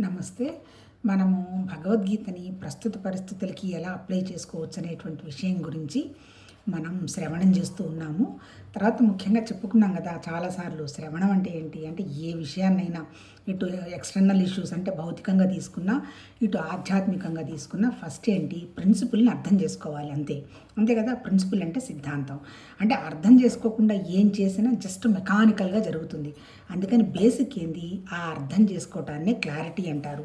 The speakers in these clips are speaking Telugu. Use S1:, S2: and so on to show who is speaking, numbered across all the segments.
S1: నమస్తే. మనము భగవద్గీతని ప్రస్తుత పరిస్థితులకి ఎలా అప్లై చేసుకోవచ్చు అనేటువంటి విషయం గురించి మనం శ్రవణం చేస్తూ ఉన్నాము. తర్వాత ముఖ్యంగా చెప్పుకున్నాం కదా చాలాసార్లు, శ్రవణం అంటే ఏంటి అంటే ఏ విషయాన్నైనా ఇటు ఎక్స్టర్నల్ ఇష్యూస్ అంటే భౌతికంగా తీసుకున్నా, ఇటు ఆధ్యాత్మికంగా తీసుకున్నా ఫస్ట్ ఏంటి ప్రిన్సిపుల్ని అర్థం చేసుకోవాలి. అంతే అంతే కదా. ప్రిన్సిపుల్ అంటే సిద్ధాంతం. అంటే అర్థం చేసుకోకుండా ఏం చేసినా జస్ట్ మెకానికల్గా జరుగుతుంది. అందుకని బేసిక్ ఏంది, ఆ అర్థం చేసుకోవటాన్నే క్లారిటీ అంటారు.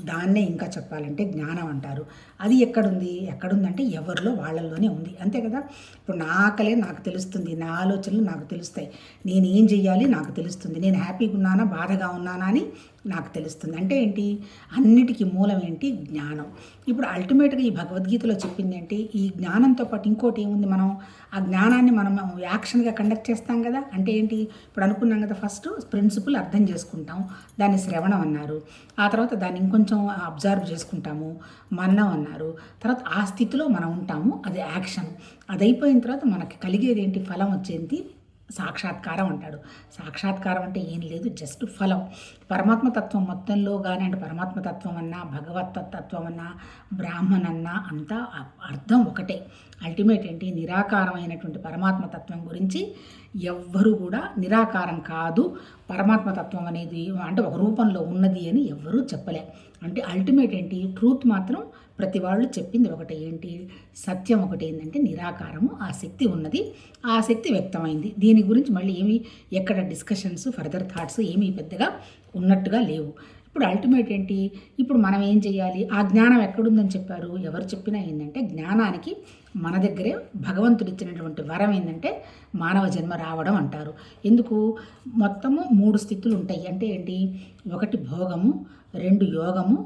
S1: దాన్నే ఇంకా చెప్పాలంటే జ్ఞానం అంటారు. అది ఎక్కడుందంటే ఎవరిలో వాళ్ళల్లోనే ఉంది. అంతే కదా. ఇప్పుడు నా ఆకలే నాకు తెలుస్తుంది, నా ఆలోచనలు నాకు తెలుస్తాయి, నేను ఏం చెయ్యాలి నాకు తెలుస్తుంది, నేను హ్యాపీగా ఉన్నానా బాధగా ఉన్నానా అని నాకు తెలుస్తుంది. అంటే ఏంటి, అన్నిటికీ మూలం ఏంటి, జ్ఞానం. ఇప్పుడు అల్టిమేట్గా ఈ భగవద్గీతలో చెప్పింది ఏంటి, ఈ జ్ఞానంతో పాటు ఇంకోటి ఏముంది, మనం ఆ జ్ఞానాన్ని మనం యాక్షన్గా కండక్ట్ చేస్తాం కదా. అంటే ఏంటి, ఇప్పుడు అనుకున్నాం కదా, ఫస్ట్ ప్రిన్సిపల్ అర్థం చేసుకుంటాం, దాన్ని శ్రవణం అన్నారు. ఆ తర్వాత దాన్ని ఇంకొంచెం అబ్జర్వ్ చేసుకుంటాము, మన్నం అన్నారు. తర్వాత ఆ స్థితిలో మనం ఉంటాము, అది యాక్షన్. అది అయిపోయిన తర్వాత మనకి కలిగేది ఏంటి, ఫలం వచ్చేది సాక్షాత్కారం అంటాడు. సాక్షాత్కారం అంటే ఏం లేదు, జస్ట్ ఫలం. పరమాత్మతత్వం మొత్తంలో కానీ, అంటే పరమాత్మతత్వం అన్నా, భగవతత్వం అన్నా, బ్రాహ్మణ్ అన్నా అంతా అర్థం ఒకటే. అల్టిమేట్ ఏంటి, నిరాకారమైనటువంటి పరమాత్మతత్వం గురించి ఎవ్వరు కూడా నిరాకారం కాదు, పరమాత్మతత్వం అనేది అంటే ఒక రూపంలో ఉన్నది అని ఎవ్వరూ చెప్పలే. అంటే అల్టిమేట్ ఏంటి, ట్రూత్ మాత్రం ప్రతి వాళ్ళు చెప్పింది ఒకటే, ఏంటి సత్యం ఒకటి ఏంటంటే నిరాకారము, ఆ శక్తి ఉన్నది, ఆ శక్తి వ్యక్తమైంది. దీని గురించి మళ్ళీ ఏమీ ఎక్కడ డిస్కషన్స్ ఫర్దర్ థాట్స్ ఏమీ పెద్దగా ఉన్నట్టుగా లేవు. ఇప్పుడు అల్టిమేట్ ఏంటి, ఇప్పుడు మనం ఏం చేయాలి, ఆ జ్ఞానం ఎక్కడుందని చెప్పారు, ఎవరు చెప్పినా ఏంటంటే జ్ఞానానికి మన దగ్గరే భగవంతుడు ఇచ్చినటువంటి వరం ఏంటంటే మానవ జన్మ రావడం అంటారు. ఎందుకు, మొత్తము 3 స్థితులు ఉంటాయి. అంటే ఏంటి, 1 భోగము, 2 యోగము,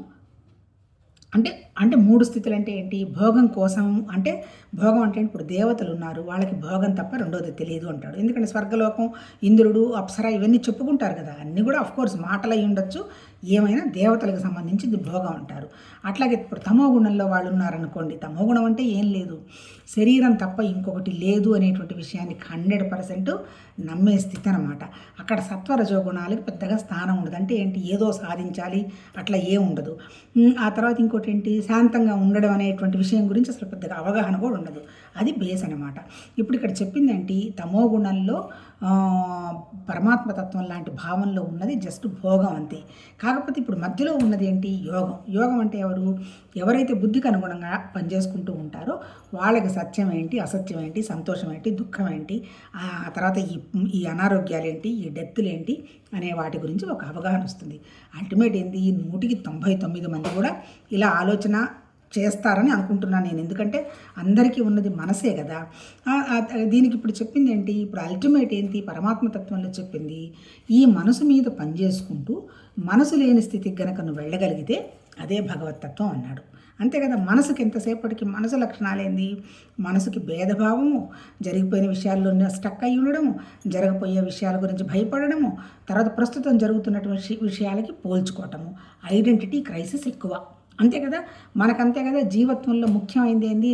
S1: అంటే అంటే 3 స్థితులు అంటే ఏంటి, భోగం కోసం. అంటే భోగం అంటే ఇప్పుడు దేవతలు ఉన్నారు, వాళ్ళకి భోగం తప్ప రెండోది తెలియదు అంటాడు. ఎందుకంటే స్వర్గలోకం, ఇంద్రుడు, అప్సర ఇవన్నీ చెప్పుకుంటారు కదా, అన్నీ కూడా అఫ్కోర్స్ మాటలు అయి ఉండొచ్చు, ఏమైనా దేవతలకు సంబంధించి భోగం అంటారు. అట్లాగే ఇప్పుడు తమో గుణంలో వాళ్ళు ఉన్నారనుకోండి, తమో గుణం అంటే ఏం లేదు, శరీరం తప్ప ఇంకొకటి లేదు అనేటువంటి విషయాన్ని 100% నమ్మే స్థితి అనమాట. అక్కడ సత్వరజో గుణాలకి పెద్దగా స్థానం ఉండదు. అంటే ఏంటి, ఏదో సాధించాలి అట్లా ఏం ఉండదు. ఆ తర్వాత ఇంకోటి ఏంటి, శాంతంగా ఉండడం అనేటువంటి విషయం గురించి అసలు పెద్దగా అవగాహన కూడా ఉండదు. అది బేస్ అనమాట. ఇప్పుడు ఇక్కడ చెప్పింది ఏంటి, తమో గుణంలో పరమాత్మతత్వం లాంటి భావంలో ఉన్నది జస్ట్ భోగం అంతే. కాకపోతే ఇప్పుడు మధ్యలో ఉన్నది ఏంటి, యోగం. యోగం అంటే ఎవరైతే బుద్ధికి అనుగుణంగా పనిచేసుకుంటూ ఉంటారో వాళ్ళకి సత్యం ఏంటి, అసత్యం ఏంటి, సంతోషం ఏంటి, దుఃఖం ఏంటి, ఆ తర్వాత ఈ అనారోగ్యాలు ఏంటి, ఈ డెత్తులు ఏంటి అనే వాటి గురించి ఒక అవగాహన వస్తుంది. అల్టిమేట్ ఏంది, 199 మంది కూడా ఇలా ఆలోచన చేస్తారని అనుకుంటున్నాను నేను. ఎందుకంటే అందరికీ ఉన్నది మనసే కదా. దీనికి ఇప్పుడు చెప్పింది ఏంటి, ఇప్పుడు అల్టిమేట్ ఏంటి, పరమాత్మతత్వంలో చెప్పింది ఈ మనసు మీద పనిచేసుకుంటూ మనసు లేని స్థితికి గనక నువ్వు వెళ్ళగలిగితే అదే భగవతత్వం అన్నాడు. అంతే కదా. మనసుకి ఎంతసేపటికి మనసు లక్షణాలేంది, మనసుకి భేదభావము, జరిగిపోయిన విషయాల్లో స్టక్ అయి ఉండడము, జరగబోయే విషయాల గురించి భయపడము, తర్వాత ప్రస్తుతం జరుగుతున్నటువంటి విషయాలకి పోల్చుకోవటము, ఐడెంటిటీ క్రైసిస్ ఎక్కువ. అంతే కదా. మనకంతే కదా, జీవత్వంలో ముఖ్యమైనది ఏంది,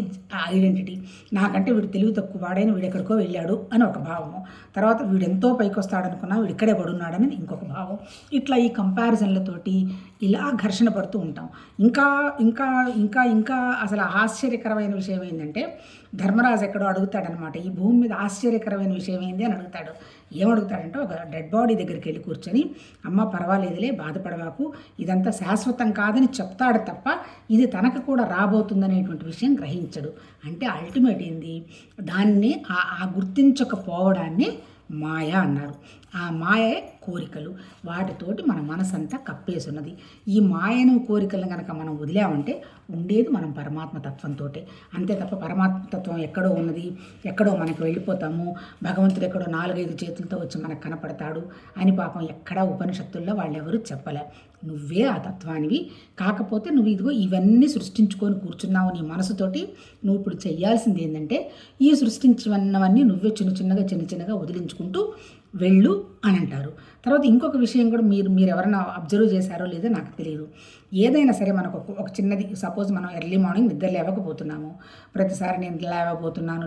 S1: ఐడెంటిటీ. నాకంటే వీడు తెలివి తక్కువ వాడైన, వీడు ఎక్కడికో వెళ్ళాడు అని ఒక భావము, తర్వాత వీడు ఎంతో పైకి వస్తాడనుకున్నా వీడు ఇక్కడే పడున్నాడని ఇంకొక భావం. ఇట్లా ఈ కంపారిజన్లతోటి ఇలా ఘర్షణ పడుతూ ఉంటాం. ఇంకా ఇంకా ఇంకా ఇంకా అసలు ఆశ్చర్యకరమైన విషయం ఏంటంటే, ధర్మరాజు ఎక్కడో అడుగుతాడనమాట, ఈ భూమి మీద ఆశ్చర్యకరమైన విషయం ఏంది అని అడుగుతాడు. ఏమడుగుతాడంటే, ఒక డెడ్ బాడీ దగ్గరికి వెళ్ళి కూర్చొని, అమ్మ పర్వాలేదులే బాధపడవాకు, ఇదంతా శాశ్వతం కాదని చెప్తాడు తప్ప ఇది తనకు కూడా రాబోతుందనేటువంటి విషయం గ్రహించడు. అంటే అల్టిమేట్ ఏంది, దాన్ని ఆ గుర్తించకపోవడాన్ని మాయ అన్నారు. ఆ మాయే కోరికలు, వాటితోటి మన మనసంతా కప్పేసున్నది. ఈ మాయను కోరికలను కనుక మనం వదిలామంటే ఉండేది మనం పరమాత్మతత్వంతో. అంతే తప్ప పరమాత్మతత్వం ఎక్కడో ఉన్నది, ఎక్కడో మనకి వెళ్ళిపోతాము, భగవంతుడు ఎక్కడో 4-5 చేతులతో వచ్చి మనకు కనపడతాడు అని పాపం ఎక్కడా ఉపనిషత్తుల్లో వాళ్ళెవరూ చెప్పలే. నువ్వే ఆ తత్వానివి. కాకపోతే నువ్వు ఇదిగో ఇవన్నీ సృష్టించుకొని కూర్చున్నావు నీ మనసుతోటి. నువ్వు ఇప్పుడు చెయ్యాల్సింది ఏంటంటే, ఈ సృష్టించినవన్నీ నువ్వే చిన్న చిన్నగా వదిలించుకుంటూ వెళ్ళు అని అంటారు. తర్వాత ఇంకొక విషయం కూడా మీరు ఎవరైనా అబ్జర్వ్ చేశారో లేదో నాకు తెలియదు. ఏదైనా సరే మనకు ఒక చిన్నది, సపోజ్ మనం ఎర్లీ మార్నింగ్ నిద్ర లేవకపోతున్నాము, ప్రతిసారి నేను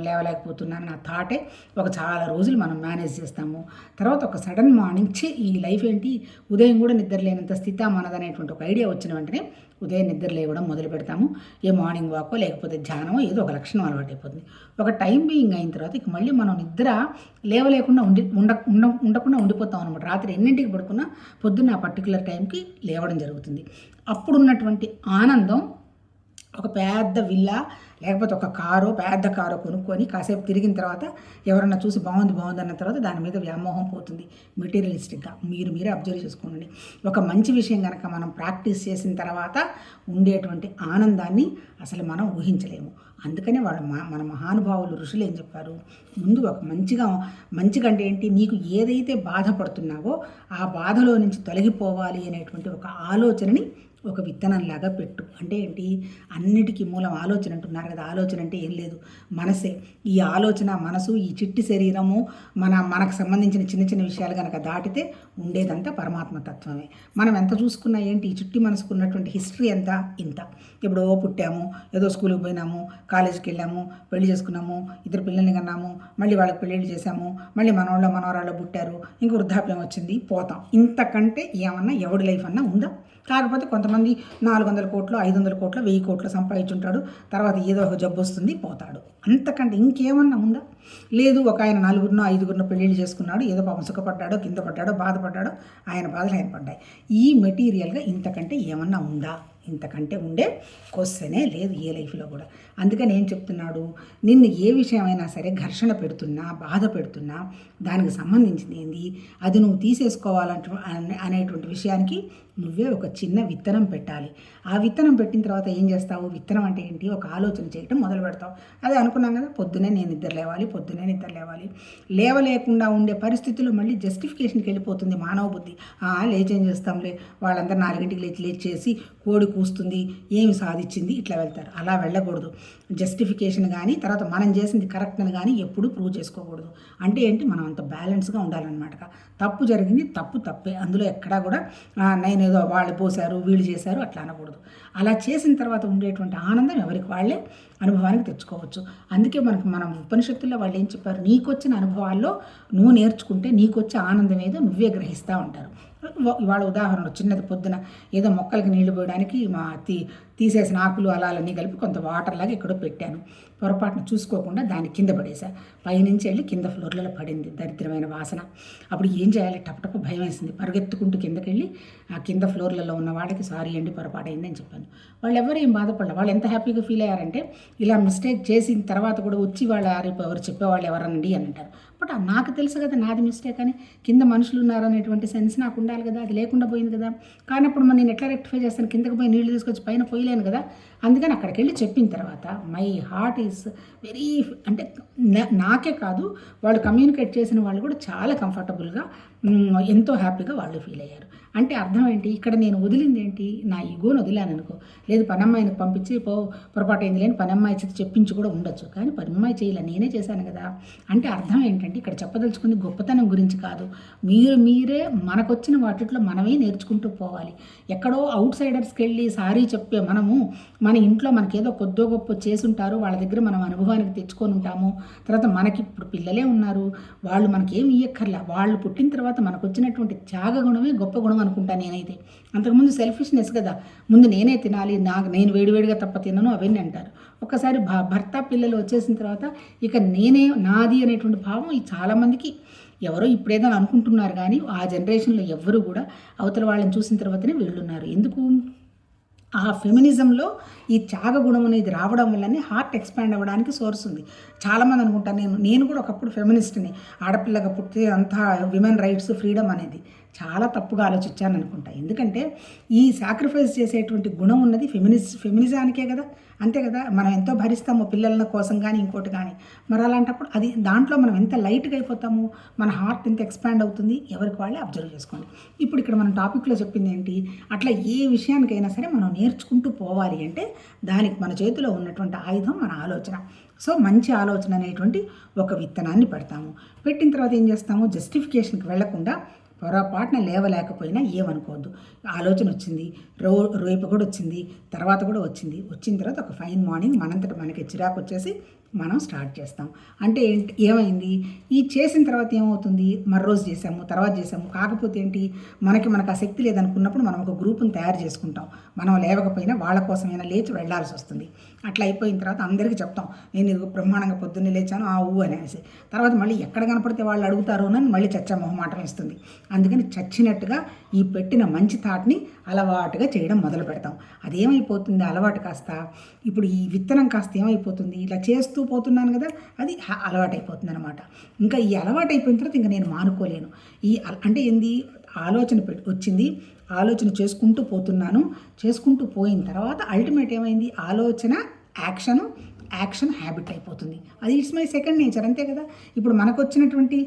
S1: లేవలేకపోతున్నాను నా థాటే ఒక చాలా రోజులు మనం మేనేజ్ చేస్తాము. తర్వాత ఒక సడన్ మార్నింగ్ ఈ లైఫ్ ఏంటి, ఉదయం కూడా నిద్ర లేనంత స్థితి మనదనేటువంటి ఒక ఐడియా వచ్చిన వెంటనే ఉదయం నిద్ర లేవడం మొదలు పెడతాము. ఏ మార్నింగ్ వాకో లేకపోతే ధ్యానమో ఏదో ఒక లక్షణం అలవాటైపోతుంది. ఒక టైం బీయింగ్ అయిన తర్వాత ఇక మళ్ళీ మనం నిద్ర లేవలేకుండా ఉండకుండా ఉండిపోతాం అనమాట. రాత్రి ఎన్నింటికి పడుకున్నా పొద్దున్న ఆ పర్టికులర్ టైంకి లేవడం జరుగుతుంది. అప్పుడున్నటువంటి ఆనందం ఒక పెద్ద విల్లా లేకపోతే ఒక పెద్ద కారో కొనుక్కొని కాసేపు తిరిగిన తర్వాత ఎవరన్నా చూసి బాగుంది అన్న తర్వాత దాని మీద వ్యామోహం పోతుంది. మెటీరియలిస్టిక్గా మీరే అబ్జర్వ్ చేసుకోండి. ఒక మంచి విషయం కనుక మనం ప్రాక్టీస్ చేసిన తర్వాత ఉండేటువంటి ఆనందాన్ని అసలు మనం ఊహించలేము. అందుకనే మన మహానుభావులు ఋషులు ఏం చెప్పారు, ముందు ఒక మంచిగా ఏంటి, నీకు ఏదైతే బాధపడుతున్నావో ఆ బాధలో నుంచి తొలగిపోవాలి అనేటువంటి ఒక ఆలోచనని ఒక విత్తనంలాగా పెట్టు. అంటే ఏంటి, అన్నిటికీ మూలం ఆలోచన అంటున్నారు కదా. ఆలోచన అంటే ఏం లేదు, మనసే. ఈ ఆలోచన, మనసు, ఈ చిట్టి శరీరము, మనకు సంబంధించిన చిన్న చిన్న విషయాలు కనుక దాటితే ఉండేదంతా పరమాత్మ తత్వమే. మనం ఎంత చూసుకున్నా ఏంటి, ఈ చిట్టి మనసుకు ఉన్నటువంటి హిస్టరీ ఎంత ఇంత. ఎప్పుడో పుట్టాము, ఏదో స్కూల్కి పోయినాము, కాలేజీకి వెళ్ళాము, పెళ్లి చేసుకున్నాము, ఇద్దరు పిల్లల్ని కన్నాము, మళ్ళీ వాళ్ళకి పెళ్ళిళ్ళు చేసాము, మళ్ళీ మనవరాళ్ళు పుట్టారు, ఇంక వృద్ధాప్యం వచ్చింది, పోతాం. ఇంతకంటే ఏమన్నా ఎవడి లైఫ్ అన్నా ఉందా? కాకపోతే కొంతమంది 400 కోట్లు, 500 కోట్లు, 1000 కోట్లు సంపాదించుంటాడు, తర్వాత ఏదో ఒక జబ్బు వస్తుంది, పోతాడు. అంతకంటే ఇంకేమన్నా ఉందా? లేదు. ఒక ఆయన 4-5 పెళ్ళిళ్ళు చేసుకున్నాడు, ఏదో పాపం సుఖపడ్డాడో, కింద పడ్డాడో, బాధపడ్డాడో, ఆయన బాధలు ఆయన పడ్డాయి. ఈ మెటీరియల్గా ఇంతకంటే ఏమన్నా ఉందా? ఇంతకంటే ఉండే క్వశ్చనే లేదు ఏ లైఫ్లో కూడా. అందుకని ఏం చెప్తున్నాడు, నిన్ను ఏ విషయమైనా సరే ఘర్షణ పెడుతున్నా, బాధ పెడుతున్నా, దానికి సంబంధించింది ఏంది, అది నువ్వు అనేటువంటి విషయానికి నువ్వే ఒక చిన్న విత్తనం పెట్టాలి. ఆ విత్తనం పెట్టిన తర్వాత ఏం చేస్తావు, విత్తనం అంటే ఏంటి, ఒక ఆలోచన చేయటం మొదలు పెడతావు. అదే అనుకున్నాం కదా, పొద్దునే నేను నిద్ర లేవాలి. లేవలేకుండా ఉండే పరిస్థితుల్లో మళ్ళీ జస్టిఫికేషన్కి వెళ్ళిపోతుంది మానవ బుద్ధి. లేచేం చేస్తాంలే, వాళ్ళందరూ 4ంటికి లేచి చేసి కోడి కూస్తుంది, ఏమి సాధించింది, ఇట్లా వెళ్తారు. అలా వెళ్ళకూడదు. జస్టిఫికేషన్ కానీ తర్వాత మనం చేసింది కరెక్ట్ అని కానీ ఎప్పుడూ ప్రూవ్ చేసుకోకూడదు. అంటే ఏంటి, మనం అంత బ్యాలెన్స్గా ఉండాలన్నమాట. తప్పు జరిగింది, తప్పే. అందులో ఎక్కడా కూడా నేనేదో వాళ్ళు పోసారు, వీళ్ళు చేశారు అట్లా అనకూడదు. అలా చేసిన తర్వాత ఉండేటువంటి ఆనందం ఎవరికి వాళ్ళే అనుభవానికి తెచ్చుకోవచ్చు. అందుకే మనం ఉపనిషత్తుల్లో వాళ్ళు ఏం చెప్పారు, నీకొచ్చిన అనుభవాల్లో నువ్వు నేర్చుకుంటే నీకొచ్చే ఆనందం ఏదో నువ్వే గ్రహిస్తూ ఉంటారు. ఇవాళ ఉదాహరణ చిన్నది, పొద్దున ఏదో మొక్కలకి నీళ్లు పోయడానికి తీసేసిన ఆకులు అలాలన్నీ కలిపి కొంత వాటర్ లాగా ఎక్కడో పెట్టాను. పొరపాటున చూసుకోకుండా దాన్ని కింద పడేసా. పైనుంచి వెళ్ళి కింద ఫ్లోర్లలో పడింది దరిద్రమైన వాసన. అప్పుడు ఏం చేయాలి, టపటప భయం వేసింది. పరిగెత్తుకుంటూ కిందకెళ్ళి ఆ కింద ఫ్లోర్లలో ఉన్న వాళ్ళకి సారీ అండి, పొరపాటు అయిందని చెప్పాను. వాళ్ళు ఎవరు ఏం బాధపడలేదు. వాళ్ళు ఎంత హ్యాపీగా ఫీల్ అయ్యారంటే, ఇలా మిస్టేక్ చేసిన తర్వాత కూడా వచ్చి వాళ్ళు ఎవరు చెప్పేవాళ్ళు ఎవరనండి అని అంటారు. బట్ నాకు తెలుసు కదా నాది మిస్టేక్ అని, కింద మనుషులు ఉన్నారనేటువంటి సెన్స్ నాకు ఉండాలి కదా, అది లేకుండా పోయింది కదా. కానీ అప్పుడు నేను ఎట్లా రెక్టిఫై చేస్తాను, కిందకి పోయి నీళ్లు తీసుకొచ్చి పైన పోయలేను కదా. అందుకని అక్కడికి వెళ్ళి చెప్పిన తర్వాత మై హార్ట్ ఈస్ వెరీ, అంటే నాకే కాదు వాళ్ళు కమ్యూనికేట్ చేసిన వాళ్ళు కూడా చాలా కంఫర్టబుల్గా, ఎంతో హ్యాపీగా వాళ్ళు ఫీల్ అయ్యారు. అంటే అర్థం ఏంటి, ఇక్కడ నేను వదిలింది ఏంటి, నా ఈగోని వదిలాను అనుకో. లేదు పనమ్మాయిని పంపించి పొరపాటు అయింది లేని పనమ్మాయి చేతి చెప్పించి కూడా ఉండొచ్చు, కానీ పనమ్మాయి చేయలే, నేనే చేశాను కదా. అంటే అర్థం ఏంటంటే ఇక్కడ చెప్పదలుచుకుంది గొప్పతనం గురించి కాదు, మీరే మనకొచ్చిన వాటిలో మనమే నేర్చుకుంటూ పోవాలి. ఎక్కడో అవుట్ సైడర్స్కి వెళ్ళి సారీ చెప్పే మనము మన ఇంట్లో మనకేదో కొద్దో గొప్ప చేసుంటారు, వాళ్ళ దగ్గర మనం అనుభవానికి తెచ్చుకొని ఉంటాము. తర్వాత మనకి ఇప్పుడు పిల్లలే ఉన్నారు, వాళ్ళు మనకేం ఇయ్యక్కర్లా. వాళ్ళు పుట్టిన తర్వాత మనకు వచ్చినటువంటి త్యాగ గుణమే గొప్ప గుణం అనుకుంటా నేనైతే. అంతకుముందు సెల్ఫిష్నెస్ కదా, ముందు నేనే తినాలి, నేను వేడివేడిగా తప్ప తినను అవన్నీ అంటారు. ఒక్కసారి భర్త పిల్లలు వచ్చేసిన తర్వాత ఇక నేనే నాది అనేటువంటి భావం ఈ చాలామందికి, ఎవరో ఇప్పుడేదో అనుకుంటున్నారు కానీ ఆ జనరేషన్లో ఎవ్వరు కూడా అవతల వాళ్ళని చూసిన తర్వాతనే వీళ్ళున్నారు. ఎందుకు, ఆ ఫెమినిజంలో ఈ త్యాగ గుణం అనేది రావడం వల్లనే హార్ట్ ఎక్స్పాండ్ అవ్వడానికి సోర్స్ ఉంది. చాలామంది అనుకుంటాను, నేను కూడా ఒకప్పుడు ఫెమినిస్ట్ని, ఆడపిల్లగా పుట్టితే అంతా విమెన్ రైట్స్ ఫ్రీడమ్ అనేది. చాలా తప్పుగా ఆలోచించాను అనుకుంటా. ఎందుకంటే ఈ సాక్రిఫైస్ చేసేటువంటి గుణం ఉన్నది ఫెమినిజానికే కదా, అంతే కదా. మనం ఎంతో భరిస్తాము పిల్లల కోసం కానీ ఇంకోటి కానీ, మరి అలాంటప్పుడు అది దాంట్లో మనం ఎంత లైట్గా అయిపోతాము, మన హార్ట్ ఎంత ఎక్స్పాండ్ అవుతుంది, ఎవరికి వాళ్ళే అబ్జర్వ్ చేసుకోండి. ఇప్పుడు ఇక్కడ మన టాపిక్లో చెప్పింది ఏంటి, అట్లా ఏ విషయానికైనా సరే మనం నేర్చుకుంటూ పోవాలి అంటే దానికి మన చేతిలో ఉన్నటువంటి ఆయుధం మన ఆలోచన. సో మంచి ఆలోచన అనేటువంటి ఒక విత్తనాన్ని పెడతాము. పెట్టిన తర్వాత ఏం చేస్తాము, జస్టిఫికేషన్కి వెళ్లకుండా పొరపాటున లేవలేకపోయినా ఏమనుకోవద్దు. ఆలోచన వచ్చింది, రేపు కూడా వచ్చింది, తర్వాత కూడా వచ్చింది. వచ్చిన తర్వాత ఒక ఫైన్ మార్నింగ్ మనంతట మనకి చిరాకు వచ్చేసి మనం స్టార్ట్ చేస్తాం. అంటే ఏమైంది, ఈ చేసిన తర్వాత ఏమవుతుంది, మర్రోజు చేసాము, తర్వాత చేసాము, కాకపోతే ఏంటి మనకు ఆ శక్తి లేదనుకున్నప్పుడు మనం ఒక గ్రూప్ని తయారు చేసుకుంటాం. మనం లేవకపోయినా వాళ్ళ కోసమైనా లేచి వెళ్లాల్సి వస్తుంది. అట్లా అయిపోయిన తర్వాత అందరికీ చెప్తాం, నేను ఇది బ్రహ్మాండంగా పొద్దున్నే లేచాను అనేసి. తర్వాత మళ్ళీ ఎక్కడ కనపడితే వాళ్ళు అడుగుతారు అని మళ్ళీ చచ్చా మొహమాటం ఇస్తుంది. అందుకని చచ్చినట్టుగా ఈ పెట్టిన మంచి థాట్ని అలవాటుగా చేయడం మొదలు పెడతాం. అదేమైపోతుంది, అలవాటు కాస్త ఇప్పుడు ఈ విత్తనం కాస్త ఏమైపోతుంది, ఇలా చేస్తూ పోతున్నాను కదా, అది అలవాటు అయిపోతుంది అనమాట. ఇంకా ఈ అలవాటు అయిపోయిన తర్వాత ఇంకా నేను మానుకోలేను. అంటే ఏంది, ఆలోచన వచ్చింది, ఆలోచన చేసుకుంటూ పోతున్నాను, చేసుకుంటూ పోయిన తర్వాత అల్టిమేట్ ఏమైంది, ఆలోచన యాక్షన్ హ్యాబిట్ అయిపోతుంది. అది ఇట్స్ మై సెకండ్ నేచర్, అంతే కదా. ఇప్పుడు మనకు వచ్చినటువంటి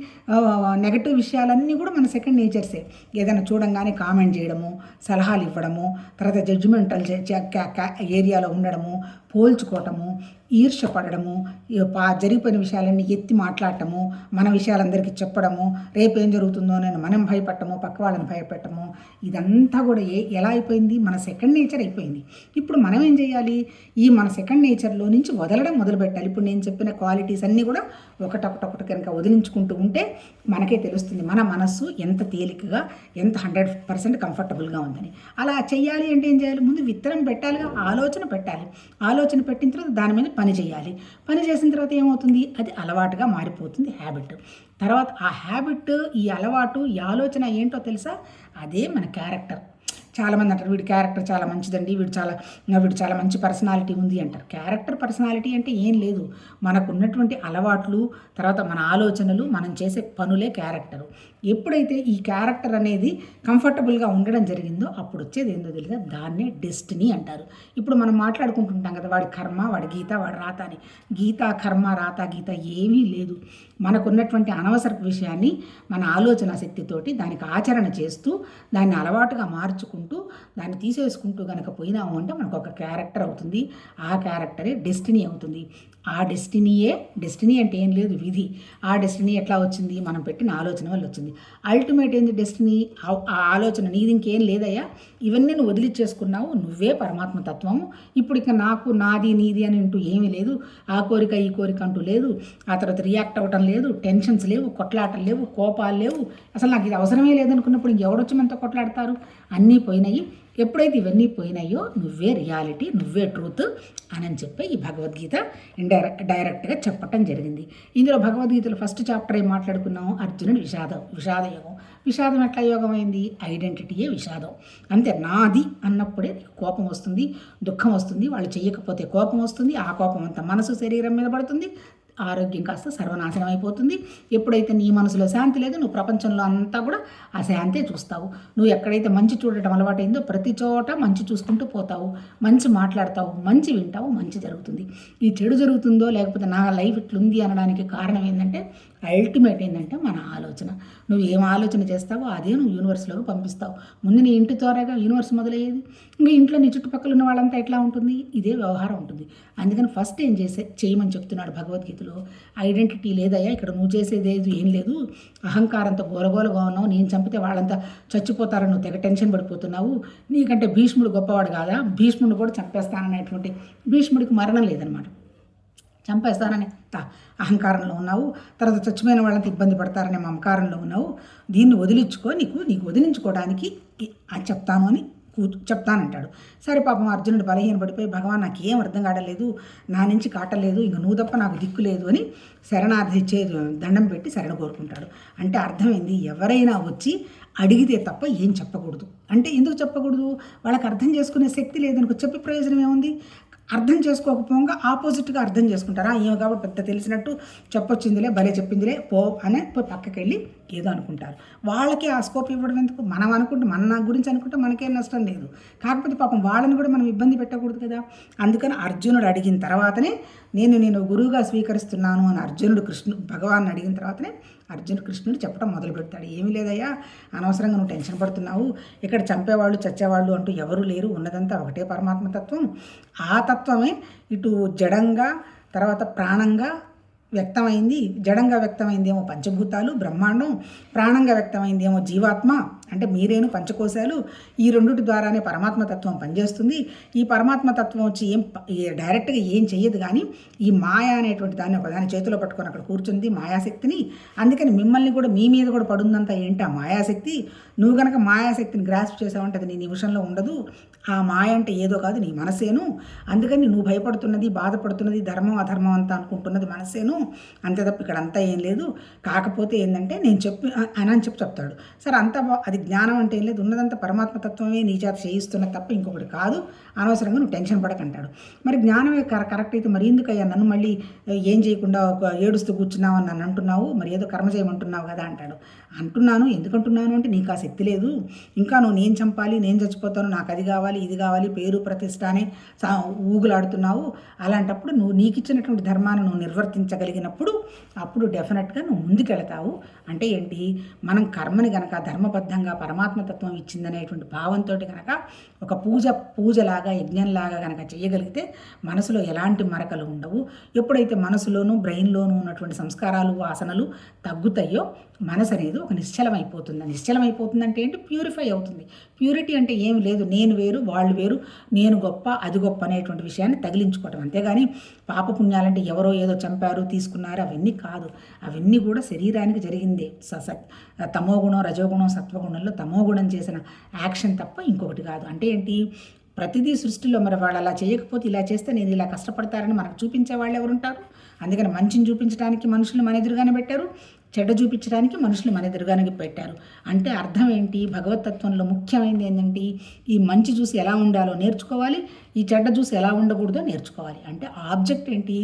S1: నెగటివ్ విషయాలన్నీ కూడా మన సెకండ్ నేచర్సే. ఏదైనా చూడంగానే కామెంట్ చేయడము, సలహాలు ఇవ్వడము, తర్వాత జడ్జిమెంటల్ ఏరియాలో ఉండడము, పోల్చుకోవటము, ఈర్ష్యపడము, జరిగిపోయిన విషయాలన్నీ ఎత్తి మాట్లాడటము, మన విషయాలందరికీ చెప్పడము, రేపు ఏం జరుగుతుందో నేను మనం భయపడటము, పక్క వాళ్ళని భయపెట్టము, ఇదంతా కూడా ఎలా అయిపోయింది, మన సెకండ్ నేచర్ అయిపోయింది. ఇప్పుడు మనం ఏం చేయాలి, ఈ మన సెకండ్ నేచర్లో నుంచి వదలడం మొదలుపెట్టాలి. ఇప్పుడు నేను చెప్పిన క్వాలిటీస్ అన్నీ కూడా ఒకటొకటి కనుక వదిలించుకుంటూ ఉంటే మనకే తెలుస్తుంది మన మనస్సు ఎంత తేలికగా, ఎంత 100% కంఫర్టబుల్గా ఉందని. అలా చెయ్యాలి అంటే ఏం చేయాలి, ముందు విత్తనం పెట్టాలిగా, ఆలోచన పెట్టాలి. ఆలోచన పెట్టిన తర్వాత దాని మీద పని చేయాలి. పని చేసిన తర్వాత ఏమవుతుంది, అది అలవాటుగా మారిపోతుంది, హ్యాబిట్. తర్వాత ఆ హ్యాబిట్, ఈ అలవాటు, ఈ ఆలోచన ఏంటో తెలుసా, అదే మన క్యారెక్టర్. చాలామంది అంటారు వీడి క్యారెక్టర్ చాలా మంచిదండి, వీడు చాలా మంచి పర్సనాలిటీ ఉంది అంటారు. క్యారెక్టర్, పర్సనాలిటీ అంటే ఏం లేదు, మనకు ఉన్నటువంటి అలవాట్లు, తర్వాత మన ఆలోచనలు, మనం చేసే పనులే క్యారెక్టరు. ఎప్పుడైతే ఈ క్యారెక్టర్ అనేది కంఫర్టబుల్గా ఉండడం జరిగిందో అప్పుడు వచ్చేది ఏందో తెలుసా, దాన్నే డెస్టినీ అంటారు. ఇప్పుడు మనం మాట్లాడుకుంటుంటాం కదా, వాడి కర్మ, వాడి గీత, వాడి రాత అని. గీత, కర్మ, రాత, గీత ఏమీ లేదు. మనకున్నటువంటి అనవసరపు విషయాన్ని మన ఆలోచన శక్తితోటి దానికి ఆచరణ చేస్తూ దాన్ని అలవాటుగా మార్చుకుంటూ దాన్ని తీసేసుకుంటూ కనుక పోయినాము అంటే మనకు ఒక క్యారెక్టర్ అవుతుంది. ఆ క్యారెక్టరే డెస్టినీ అవుతుంది. ఆ డెస్టినీ అంటే ఏం లేదు, విధి. ఆ డెస్టినీ ఎట్లా వచ్చింది, మనం పెట్టిన ఆలోచన వల్ల వచ్చింది. అల్టిమేట్ ఏంది డెస్టినీ, ఆ ఆలోచన నీది, ఇంకేం లేదయ్యా, ఇవన్నీ నువ్వు వదిలిచ్చేసుకున్నావు, నువ్వే పరమాత్మ తత్వము. ఇప్పుడు ఇక నాకు, నాది, నీది అని అంటూ ఏమీ లేదు, ఆ కోరిక ఈ కోరిక అంటూ లేదు, ఆ తర్వాత రియాక్ట్ అవ్వటం లేదు, టెన్షన్స్ లేవు, కొట్లాటలు లేవు, కోపాలు లేవు. అసలు నాకు ఇది అవసరమే లేదనుకున్నప్పుడు ఇంకెవడొచ్చి మనతో కొట్లాడతారు, అన్నీ పోయినాయి. ఎప్పుడైతే ఇవన్నీ పోయినాయో నువ్వే రియాలిటీ, నువ్వే ట్రూత్ అని చెప్పి ఈ భగవద్గీత డైరెక్ట్గా చెప్పటం జరిగింది. ఇందులో భగవద్గీతలో ఫస్ట్ చాప్టర్ ఏం మాట్లాడుకున్నాము, అర్జునుడి విషాద యోగం. విషాదం ఎట్లా యోగం అయింది, ఐడెంటిటీయే విషాదం. అంతే, నాది అన్నప్పుడే కోపం వస్తుంది, దుఃఖం వస్తుంది, వాళ్ళు చెయ్యకపోతే కోపం వస్తుంది, ఆ కోపం అంతా మనసు శరీరం మీద పడుతుంది, ఆరోగ్యం కాస్త సర్వనాశనం అయిపోతుంది. ఎప్పుడైతే నీ మనసులో శాంతి లేదు, నువ్వు ప్రపంచంలో అంతా కూడా ఆ శాంతే చూస్తావు. నువ్వు ఎక్కడైతే మంచి చూడటం అలవాటైందో ప్రతి చోట మంచి చూసుకుంటూ పోతావు, మంచి మాట్లాడతావు, మంచి వింటావు, మంచి జరుగుతుంది. ఈ చెడు జరుగుతుందో లేకపోతే నా లైఫ్ ఇట్లుంది అనడానికి కారణం ఏంటంటే, అల్టిమేట్ ఏంటంటే మన ఆలోచన. నువ్వు ఏం ఆలోచన చేస్తావో అదే నువ్వు యూనివర్స్లోకి పంపిస్తావు. ముందు నీ ఇంటి ద్వారాగా యూనివర్స్ మొదలయ్యేది. ఇంకా ఇంట్లో నీ చుట్టుపక్కల ఉన్న వాళ్ళంతా ఎట్లా ఉంటుంది, ఇదే వ్యవహారం ఉంటుంది. అందుకని ఫస్ట్ ఏం చేయమని చెప్తున్నాడు భగవద్గీతలో, ఐడెంటిటీ లేదయ్యా, ఇక్కడ నువ్వు చేసేది ఏం లేదు, అహంకారంతో గోలగోలగా ఉన్నావు, నేను చంపితే వాళ్ళంతా చచ్చిపోతారని నువ్వు తెగ టెన్షన్ పడిపోతున్నావు, నీకంటే భీష్ముడు గొప్పవాడు కాదా, భీష్ముడు కూడా చంపేస్తాననేటువంటి, భీష్ముడికి మరణం లేదనమాట, చంపేస్తానని అహంకారంలో ఉన్నావు, తర్వాత చచ్చిపోయిన వాళ్ళంతా ఇబ్బంది పడతారనే మమకారంలో ఉన్నావు, దీన్ని వదిలించుకో, నీకు వదిలించుకోవడానికి చెప్తాను అని చెప్తానంటాడు. సరే పాపం అర్జునుడు బలహీన పడిపోయి, భగవాన్ నాకు ఏం అర్థం కావట్లేదు, నా నుంచి కాటలేదు, ఇంక నువ్వు తప్ప నాకు దిక్కు లేదు అని శరణార్థి దండం పెట్టి శరణ కోరుకుంటాడు. అంటే అర్థమైంది, ఎవరైనా వచ్చి అడిగితే తప్ప ఏం చెప్పకూడదు. అంటే ఎందుకు చెప్పకూడదు, వాళ్ళకి అర్థం చేసుకునే శక్తి లేదనుకో, చెప్పే ప్రయోజనం ఏముంది. అర్థం చేసుకోకపోగా ఆపోజిట్గా అర్థం చేసుకుంటారా, ఏమో కాబట్టి పెద్ద తెలిసినట్టు చెప్పొచ్చిందిలే, భలే చెప్పిందిలే, పో అని పక్కకి వెళ్ళి ఏదో అనుకుంటారు. వాళ్ళకి ఆ స్కోప్ ఇవ్వడం ఎందుకు? మనం అనుకుంటే మన గురించి అనుకుంటే మనకేం నష్టం లేదు. కాకపోతే పాపం వాళ్ళని కూడా మనం ఇబ్బంది పెట్టకూడదు కదా. అందుకని అర్జునుడు అడిగిన తర్వాతనే నేను గురువుగా స్వీకరిస్తున్నాను అని అర్జునుడు భగవాన్ అడిగిన తర్వాతనే కృష్ణుడు చెప్పడం మొదలు పెడతాడు. ఏమీ లేదయ్యా, అనవసరంగా నువ్వు టెన్షన్ పడుతున్నావు, ఇక్కడ చంపేవాళ్ళు చచ్చేవాళ్ళు అంటూ ఎవరు లేరు, ఉన్నదంతా ఒకటే పరమాత్మతత్వం. ఆ తత్వమే ఇటు జడంగా తర్వాత ప్రాణంగా వ్యక్తమైంది. జడంగా వ్యక్తమైందేమో పంచభూతాలు బ్రహ్మాండం, ప్రాణంగా వ్యక్తమైందేమో జీవాత్మ అంటే మీరేను పంచకోశాలు. ఈ రెండుటి ద్వారానే పరమాత్మతత్వం పనిచేస్తుంది. ఈ పరమాత్మతత్వం వచ్చి డైరెక్ట్గా ఏం చెయ్యదు, కానీ ఈ మాయ అనేటువంటి దాన్ని ఒకదాని చేతిలో పట్టుకొని అక్కడ కూర్చుంది మాయాశక్తిని. అందుకని మిమ్మల్ని కూడా మీ మీద కూడా పడుందంతా ఏంటి ఆ మాయాశక్తి. నువ్వు కనుక మాయాశక్తిని గ్రాస్ప్ చేసావంటే అది నీ నిమిషంలో ఉండదు. ఆ మాయ అంటే ఏదో కాదు, నీ మనసేను. అందుకని నువ్వు భయపడుతున్నది బాధపడుతున్నది ధర్మం అధర్మం అంతా అనుకుంటున్నది మనసేను, అంతే తప్ప ఇక్కడ అంతా ఏం లేదు. కాకపోతే ఏంటంటే నేను అని చెప్తాడు. సరే అంతా అది జ్ఞానం అంటే ఏం లేదు, ఉన్నదంతా పరమాత్మతత్వమే నీ చేత చేయిస్తున్నది తప్ప ఇంకొకటి కాదు, అనవసరంగా నువ్వు టెన్షన్ పడకంటాడు. మరి జ్ఞానమే కరెక్ట్ అయితే మరి ఎందుకయ్యా నన్ను మళ్ళీ ఏం చేయకుండా ఏడుస్తూ కూర్చున్నావు అని నన్ను అంటున్నావు, మరి ఏదో కర్మ చేయమంటున్నావు కదా అంటాడు. అంటున్నాను, ఎందుకంటున్నాను అంటే నీకు ఆ శక్తి లేదు. ఇంకా నువ్వు నేను చంపాలి, నేను చచ్చిపోతాను, నాకు అది కావాలి ఇది కావాలి, పేరు ప్రతిష్ట అని ఊగులాడుతున్నావు. అలాంటప్పుడు నీకు ఇచ్చినటువంటి ధర్మాన్ని నువ్వు నిర్వర్తించగలిగినప్పుడు అప్పుడు డెఫినెట్గా నువ్వు ముందుకెళ్తావు. అంటే ఏంటి, మనం కర్మని గనక ధర్మబద్ధంగా పరమాత్మతత్వం ఇచ్చిందనేటువంటి భావంతో కనుక ఒక పూజలాగా యజ్ఞంలాగా కనుక చేయగలిగితే మనసులో ఎలాంటి మరకలు ఉండవు. ఎప్పుడైతే మనసులోనూ బ్రెయిన్లోనూ ఉన్నటువంటి సంస్కారాలు వాసనలు తగ్గుతాయో మనసు అనేది ఒక నిశ్చలమైపోతుందంటే ఏంటి, ప్యూరిఫై అవుతుంది. ప్యూరిటీ అంటే ఏమి లేదు, నేను వేరు వాళ్ళు వేరు, నేను గొప్ప అది గొప్ప అనేటువంటి విషయాన్ని తగిలించుకోవటం. అంతేగాని పాపపుణ్యాలంటే ఎవరో ఏదో చంపారు తీసుకున్నారు అవన్నీ కాదు. అవన్నీ కూడా శరీరానికి జరిగిందే. తమోగుణం రజోగుణం సత్వగుణంలో తమోగుణం చేసిన యాక్షన్ తప్ప ఇంకొకటి కాదు. అంటే ఏంటి, ప్రతిదీ సృష్టిలో మరి వాళ్ళు అలా చేయకపోతే ఇలా చేస్తే నేను ఇలా కష్టపడతారని మనకు చూపించే వాళ్ళు ఎవరుంటారు? అందుకని మంచిని చూపించడానికి మనుషులు మన ఎదురుగానే పెట్టారు, చెడ్డ చూపించడానికి మనుషులు మన ఎదురుగానే పెట్టారు. అంటే అర్థం ఏంటి, భగవతత్వంలో ముఖ్యమైనది ఏంటంటే ఈ మంచి చూసి ఎలా ఉండాలో నేర్చుకోవాలి, ఈ చెడ్డ చూసి ఎలా ఉండకూడదో నేర్చుకోవాలి. అంటే ఆబ్జెక్ట్ ఏంటి,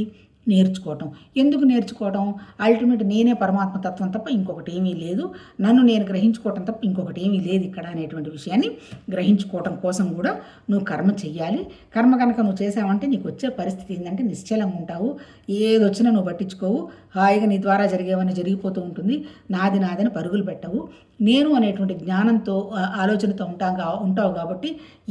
S1: నేర్చుకోవటం. ఎందుకు నేర్చుకోవటం? అల్టిమేట్ నేనే పరమాత్మతత్వం తప్ప ఇంకొకటి ఏమీ లేదు, నన్ను నేను గ్రహించుకోవటం తప్ప ఇంకొకటి ఏమీ లేదు ఇక్కడ అనేటువంటి విషయాన్ని గ్రహించుకోవటం కోసం కూడా నువ్వు కర్మ చెయ్యాలి. కర్మ కనుక నువ్వు చేసావంటే నీకు వచ్చే పరిస్థితి ఏంటంటే నిశ్చలంగా ఉంటావు, ఏదొచ్చినా నువ్వు పట్టించుకోవు, హాయిగా నీ ద్వారా జరిగేవన్నీ జరిగిపోతూ ఉంటుంది, నాదని పరుగులు పెట్టవు. నేను అనేటువంటి జ్ఞానంతో ఆలోచనతో ఉంటావు కాబట్టి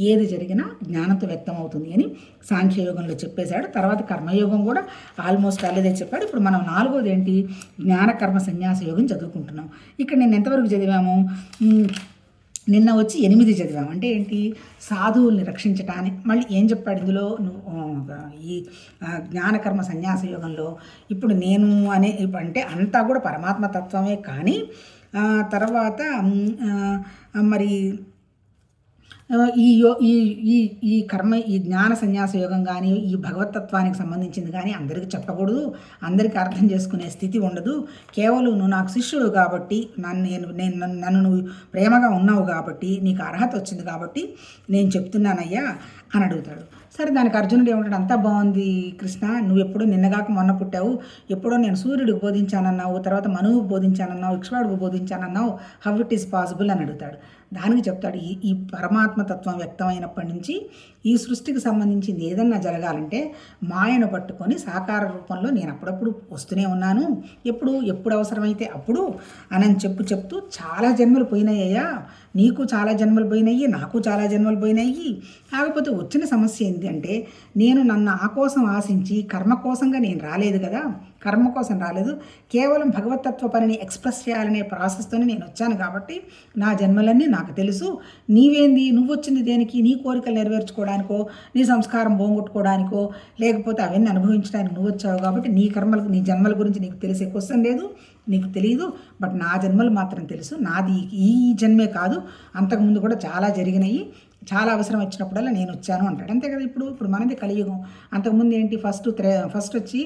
S1: ఏది జరిగినా జ్ఞానంతో వ్యక్తమవుతుంది అని సాంఖ్యయోగంలో చెప్పేశాడు. తర్వాత కర్మయోగం కూడా ఆల్మోస్ట్ అలాగే చెప్పాడు. ఇప్పుడు మనం 4వది ఏంటి, జ్ఞానకర్మ సన్యాస యోగం చదువుకుంటున్నాం. ఇక్కడ నేను ఎంతవరకు చదివాము, నిన్న వచ్చి 8 చదివాము. అంటే ఏంటి, సాధువుల్ని రక్షించటానికి. మళ్ళీ ఏం చెప్పాడు ఇందులో, ఈ జ్ఞానకర్మ సన్యాస యోగంలో ఇప్పుడు నేను అంటే అంతా కూడా పరమాత్మతత్వమే, కానీ తర్వాత మరి ఈ కర్మ ఈ జ్ఞాన సన్యాస యోగం కానీ ఈ భగవతత్వానికి సంబంధించింది కానీ అందరికీ చెప్పకూడదు, అందరికీ అర్థం చేసుకునే స్థితి ఉండదు. కేవలం నువ్వు నాకు శిష్యుడు కాబట్టి నన్ను నువ్వు ప్రేమగా ఉన్నావు కాబట్టి నీకు అర్హత వచ్చింది కాబట్టి నేను చెప్తున్నానయ్యా అని అడుగుతాడు. సరే, దానికి అర్జునుడు ఏమంటాడు, అంతా బాగుంది కృష్ణ, నువ్వు ఎప్పుడో నిన్నగాక మొన్న పుట్టావు, ఎప్పుడో నేను సూర్యుడికి బోధించానన్నావు, తర్వాత మనువుకు బోధించానన్నావు, ఇక్ష్వాడుకు బోధించానన్నావు, హౌ ఇట్ ఈస్ పాసిబుల్ అని అడుగుతాడు. దానికి చెప్తాడు, ఈ పరమాత్మతత్వం వ్యక్తమైనప్పటి నుంచి ఈ సృష్టికి సంబంధించింది ఏదన్నా జరగాలంటే మాయను పట్టుకొని సాకార రూపంలో నేను అప్పుడప్పుడు వస్తూనే ఉన్నాను, ఎప్పుడు అవసరమైతే అప్పుడు అని చెప్తూ చాలా జన్మలు పోయినాయ్యా, నీకు చాలా జన్మలు పోయినాయి, నాకు చాలా జన్మలు పోయినాయి. కాకపోతే వచ్చిన సమస్య ఏంటి అంటే నేను నన్ను ఆ కోసం ఆశించి కర్మ కోసంగా నేను రాలేదు కదా, కర్మ కోసం రాలేదు, కేవలం భగవతత్వ పనిని ఎక్స్ప్రెస్ చేయాలనే ప్రాసెస్తోనే నేను వచ్చాను కాబట్టి నా జన్మలన్నీ నాకు తెలుసు. నీవేంది, నువ్వు వచ్చింది దేనికి, నీ కోరికలు నెరవేర్చుకోవడానికో, నీ సంస్కారం పోగొట్టుకోవడానికో, లేకపోతే అవన్నీ అనుభవించడానికి నువ్వు వచ్చావు కాబట్టి నీ జన్మల గురించి నీకు తెలిసే క్వశ్చన్ లేదు, నీకు తెలియదు. బట్ నా జన్మలు మాత్రం తెలుసు, నాది ఈ జన్మే కాదు, అంతకుముందు కూడా చాలా జరిగినాయి, చాలా అవసరం వచ్చినప్పుడల్లా నేను వచ్చాను అంటాడు. అంతే కదా. ఇప్పుడు మనది కలియుగం. అంతకుముందు ఏంటి, ఫస్ట్ వచ్చి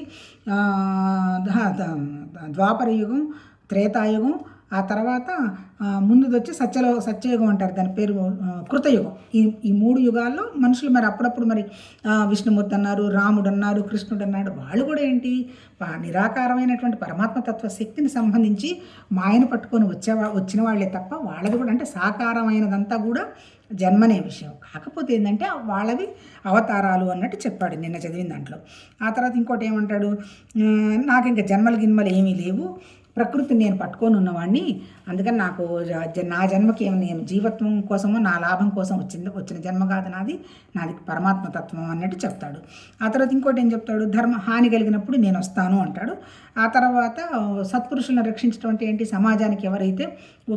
S1: ద్వాపర యుగం, త్రేతాయుగం, ఆ తర్వాత ముందుది వచ్చి సత్యయుగం అంటారు, దాని పేరు కృతయుగం. ఈ 3 యుగాల్లో మనుషులు మరి అప్పుడప్పుడు మరి విష్ణుమూర్తి అన్నారు, రాముడు అన్నారు, కృష్ణుడు అన్నాడు. వాళ్ళు కూడా ఏంటి, నిరాకారమైనటువంటి పరమాత్మతత్వ శక్తిని సంబంధించి మాయను పట్టుకొని వచ్చిన వాళ్ళే తప్ప వాళ్ళది కూడా అంటే సాకారమైనదంతా కూడా జన్మనే విషయం. కాకపోతే ఏంటంటే వాళ్ళవి అవతారాలు అన్నట్టు చెప్పాడు నిన్న చదివిన దాంట్లో. ఆ తర్వాత ఇంకోటి ఏమంటాడు, నాకు ఇంకా గిన్మలు ఏమీ లేవు, ప్రకృతిని నేను పట్టుకొని ఉన్నవాడిని, అందుకని నాకు నా జన్మకి నేను జీవత్వం కోసమో నా లాభం కోసం వచ్చిన జన్మ కాదు నాది పరమాత్మతత్వం అన్నట్టు చెప్తాడు. ఆ తర్వాత ఇంకోటి ఏం చెప్తాడు, హాని కలిగినప్పుడు నేను వస్తాను అంటాడు. ఆ తర్వాత సత్పురుషులను రక్షించడం అంటే ఏంటి, సమాజానికి ఎవరైతే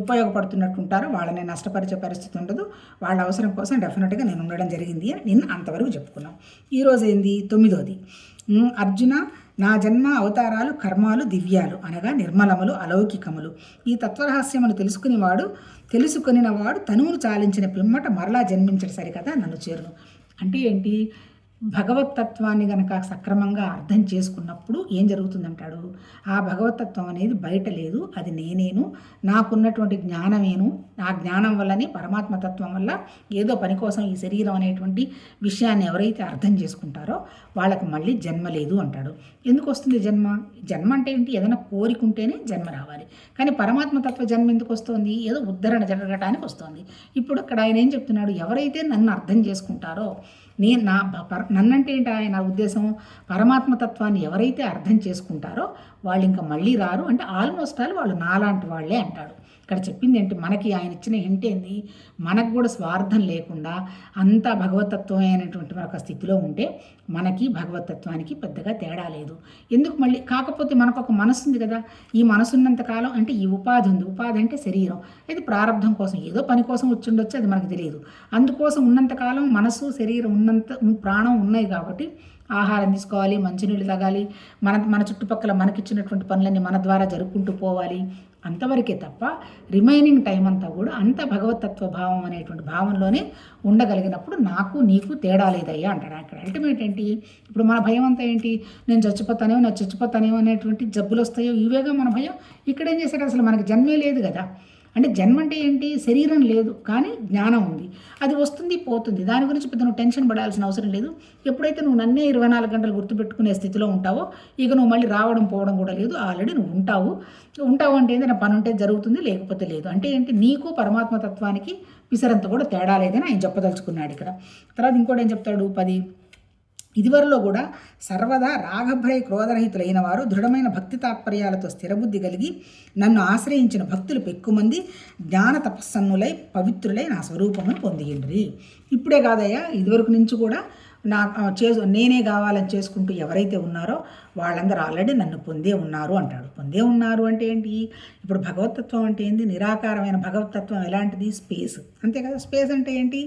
S1: ఉపయోగపడుతున్నట్టు ఉంటారో వాళ్ళని నష్టపరిచే పరిస్థితి ఉండదు, వాళ్ళ అవసరం కోసం డెఫినెట్గా నేను ఉండడం జరిగింది అని నిన్న అంతవరకు చెప్పుకున్నాం. ఈరోజు ఏంది 9వది, అర్జున నా జన్మ అవతారాలు కర్మాలు దివ్యాలు అనగా నిర్మలములు అలౌకికములు. ఈ తత్వరహస్యమును తెలుసుకొనినవాడు తనువును చాలించిన పిమ్మట మరలా జన్మించడం సరికదా నన్ను చేరును. అంటే ఏంటి, భగవత్తత్వాన్ని గనక సక్రమంగా అర్థం చేసుకున్నప్పుడు ఏం జరుగుతుందంటాడు, ఆ భగవత్తత్వం అనేది బయట లేదు, అది నేనేను, నాకున్నటువంటి జ్ఞానమేను, ఆ జ్ఞానం వల్లనే పరమాత్మతత్వం వల్ల ఏదో పని కోసం ఈ శరీరం అనేటువంటి విషయాన్ని ఎవరైతే అర్థం చేసుకుంటారో వాళ్ళకి మళ్ళీ జన్మ లేదు అంటాడు. ఎందుకు వస్తుంది జన్మ అంటే ఏంటి, ఏదైనా కోరికుంటేనే జన్మ రావాలి, కానీ పరమాత్మతత్వ జన్మ ఎందుకు వస్తుంది, ఏదో ఉద్ధరణ జరగటానికి వస్తుంది. ఇప్పుడు అక్కడ ఆయన ఏం చెప్తున్నాడు, ఎవరైతే నన్ను అర్థం చేసుకుంటారో నన్నంటే ఏంటి ఆయన ఉద్దేశం, పరమాత్మతత్వాన్ని ఎవరైతే అర్థం చేసుకుంటారో వాళ్ళు ఇంకా మళ్ళీ రారు అంటే ఆల్మోస్ట్ వాళ్ళు నాలాంటి వాళ్ళే అంటాడు. ఇక్కడ చెప్పింది ఏంటి, మనకి ఆయన ఇచ్చిన హింట్ ఏంది, మనకు కూడా స్వార్థం లేకుండా అంతా భగవతత్వమే అనేటువంటి ఒక స్థితిలో ఉంటే మనకి భగవతత్వానికి పెద్దగా తేడా లేదు. ఎందుకు మళ్ళీ, కాకపోతే మనకు ఒక మనసు ఉంది కదా, ఈ మనసు ఉన్నంతకాలం అంటే ఈ ఉపాధి ఉంది, ఉపాధి అంటే శరీరం, ఇది ప్రారంభం కోసం ఏదో పని కోసం వచ్చి ఉండొచ్చు, అది మనకు తెలియదు. అందుకోసం ఉన్నంతకాలం మనసు శరీరం ప్రాణం ఉన్నాయి కాబట్టి ఆహారం తీసుకోవాలి, మంచినీళ్ళు తాగాలి, మన చుట్టుపక్కల మనకిచ్చినటువంటి పనులన్నీ మన ద్వారా జరుపుకుంటూ పోవాలి, అంతవరకే తప్ప రిమైనింగ్ టైం అంతా కూడా అంత భగవతత్వ భావం అనేటువంటి భావంలోనే ఉండగలిగినప్పుడు నాకు నీకు తేడా లేదయ్యా అంటాడు. అక్కడ అల్టిమేట్ ఏంటి, ఇప్పుడు మన భయం అంతా ఏంటి, నేను చచ్చిపోతానేమో అనేటువంటి జబ్బులు వస్తాయో ఇవేగా మన భయం. ఇక్కడ ఏం చేశాడు, అసలు మనకి జన్మే లేదు కదా, అంటే జన్మ అంటే ఏంటి, శరీరం లేదు కానీ జ్ఞానం ఉంది, అది వస్తుంది పోతుంది, దాని గురించి పెద్ద నువ్వు టెన్షన్ పడాల్సిన అవసరం లేదు. ఎప్పుడైతే నువ్వు నన్నే 24 గంటలు గుర్తుపెట్టుకునే స్థితిలో ఉంటావో ఇక నువ్వు మళ్ళీ రావడం పోవడం కూడా లేదు, ఆల్రెడీ నువ్వు ఉంటావు అంటే ఏదైనా పని ఉంటే జరుగుతుంది, లేకపోతే లేదు. అంటే ఏంటి, నీకు పరమాత్మతత్వానికి పిసరంత కూడా తేడా లేదని ఆయన చెప్పదలుచుకున్నాడు ఇక్కడ. తర్వాత ఇంకోటి ఏం చెప్తాడు, 10 ఇదివరలో కూడా సర్వదా రాగభ్రయ క్రోధరహితులైన వారు దృఢమైన భక్తి తాత్పర్యాలతో స్థిరబుద్ధి కలిగి నన్ను ఆశ్రయించిన భక్తులు పెక్కుమంది జ్ఞాన తపస్సన్నులై పవిత్రులై నా స్వరూపమును పొందిండ్రి. ఇప్పుడే కాదయ్యా, ఇదివరకు నుంచి కూడా నేనే కావాలని చేసుకుంటూ ఎవరైతే ఉన్నారో వాళ్ళందరూ ఆల్రెడీ నన్ను పొందే ఉన్నారు అంటాడు. పొందే ఉన్నారు అంటే ఏంటి, ఇప్పుడు భగవతత్వం అంటే ఏంటి, నిరాకారమైన భగవతత్వం ఎలాంటిది, స్పేస్, అంతే కదా. స్పేస్ అంటే ఏంటి,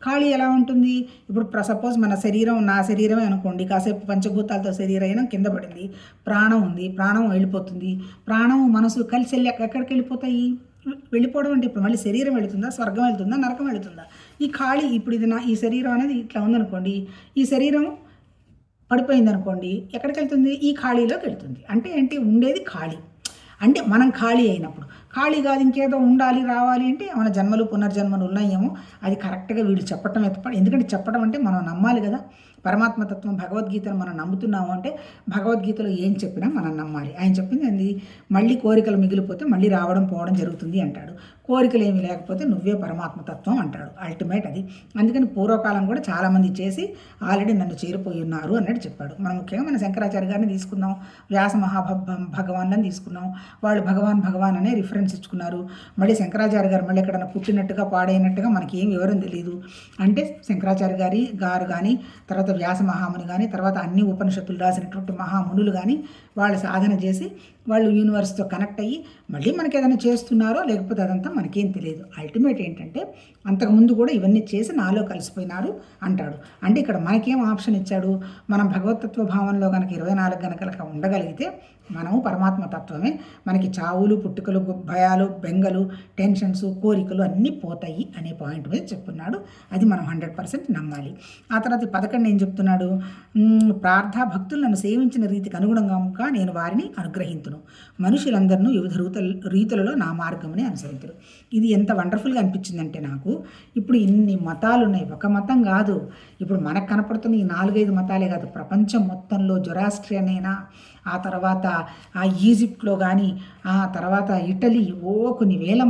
S1: ఖాళీ ఎలా ఉంటుంది, ఇప్పుడు సపోజ్ మన శరీరం నా శరీరమే అనుకోండి, కాసేపు పంచభూతాలతో శరీరం కింద పడింది, ప్రాణం ఉంది, ప్రాణం వెళ్ళిపోతుంది, ప్రాణం మనసు కలిసి ఎక్కడికి వెళ్ళిపోతాయి, వెళ్ళిపోవడం అంటే ఇప్పుడు మళ్ళీ శరీరం వెళుతుందా, స్వర్గం వెళుతుందా, నరకం వెళుతుందా, ఈ ఖాళీ, ఇప్పుడు ఇది ఈ శరీరం అనేది ఇట్లా ఉందనుకోండి, ఈ శరీరం పడిపోయింది అనుకోండి, ఎక్కడికి వెళ్తుంది, ఈ ఖాళీలోకి వెళ్తుంది. అంటే ఏంటి, ఉండేది ఖాళీ, అంటే మనం ఖాళీ అయినప్పుడు, ఖాళీ కాదు ఇంకేదో ఉండాలి రావాలి అంటే మన జన్మలు పునర్జన్మలు ఉన్నాయేమో, అది కరెక్ట్గా వీళ్ళు చెప్పటం ఎందుకంటే చెప్పడం అంటే మనం నమ్మాలి కదా. పరమాత్మతత్వం భగవద్గీతను మనం నమ్ముతున్నాము అంటే భగవద్గీతలో ఏం చెప్పినా మనం నమ్మాలి. ఆయన చెప్పింది ఏంది, మళ్ళీ కోరికలు మిగిలిపోతే మళ్ళీ రావడం పోవడం జరుగుతుంది అంటాడు, కోరికలు ఏమీ లేకపోతే నువ్వే పరమాత్మతత్వం అంటాడు. అల్టిమేట్ అది. అందుకని పూర్వకాలం కూడా చాలామంది చేసి ఆల్రెడీ నన్ను చేరిపోయి ఉన్నారు అన్నట్టు చెప్పాడు. మనం ముఖ్యంగా మన శంకరాచార్య గారిని తీసుకుందాం, వ్యాస భగవాన్లని తీసుకున్నాం, వాళ్ళు భగవాన్ అనే రిఫరెన్స్ ఇచ్చుకున్నారు. మళ్ళీ శంకరాచార్య గారు మళ్ళీ ఎక్కడన్నా పుట్టినట్టుగా పాడైనట్టుగా మనకి ఏం వివరం తెలియదు. అంటే శంకరాచార్య గారు కానీ, తర్వాత వ్యాస మహాముని కానీ, తర్వాత అన్ని ఉపనిషత్తులు రాసినటువంటి మహామునులు కానీ వాళ్ళు సాధన చేసి వాళ్ళు యూనివర్స్తో కనెక్ట్ అయ్యి మళ్ళీ మనకి ఏదైనా చేస్తున్నారో లేకపోతే అదంతా మనకేం తెలియదు. అల్టిమేట్ ఏంటంటే అంతకుముందు కూడా ఇవన్నీ చేసి నాలో కలిసిపోయినారు అంటాడు. అంటే ఇక్కడ మనకేం ఆప్షన్ ఇచ్చాడు, మనం భగవతత్వ భావంలో కనుక 24 గంటల ఉండగలిగితే మనము పరమాత్మతత్వమే, మనకి చావులు పుట్టుకలు భయాలు బెంగలు టెన్షన్స్ కోరికలు అన్నీ పోతాయి అనే పాయింట్ మీద చెప్తున్నాడు. అది మనం 100% నమ్మాలి. ఆ తర్వాత 11 ఏం చెప్తున్నాడు, భక్తులు నన్ను సేవించిన రీతికి అనుగుణంగా నేను వారిని అనుగ్రహింతును. అనుసరింతును. మనుషులందరినూ వివిధ రీతులలో నా మార్గమునే అనుసరింతురు. ఇది ఎంత వండర్ఫుల్గా అనిపించిందంటే నాకు, ఇప్పుడు ఇన్ని మతాలు ఉన్నాయి, ఒక మతం కాదు, ఇప్పుడు మనకు కనపడుతున్న ఈ 4-5 మతాలే కాదు, ప్రపంచం మొత్తంలో జొరాస్ట్రియన్ అయినా, ఆ తర్వాత ఆ ఈజిప్ట్లో కానీ, ఆ తర్వాత ఇటలీ, కొన్ని వేల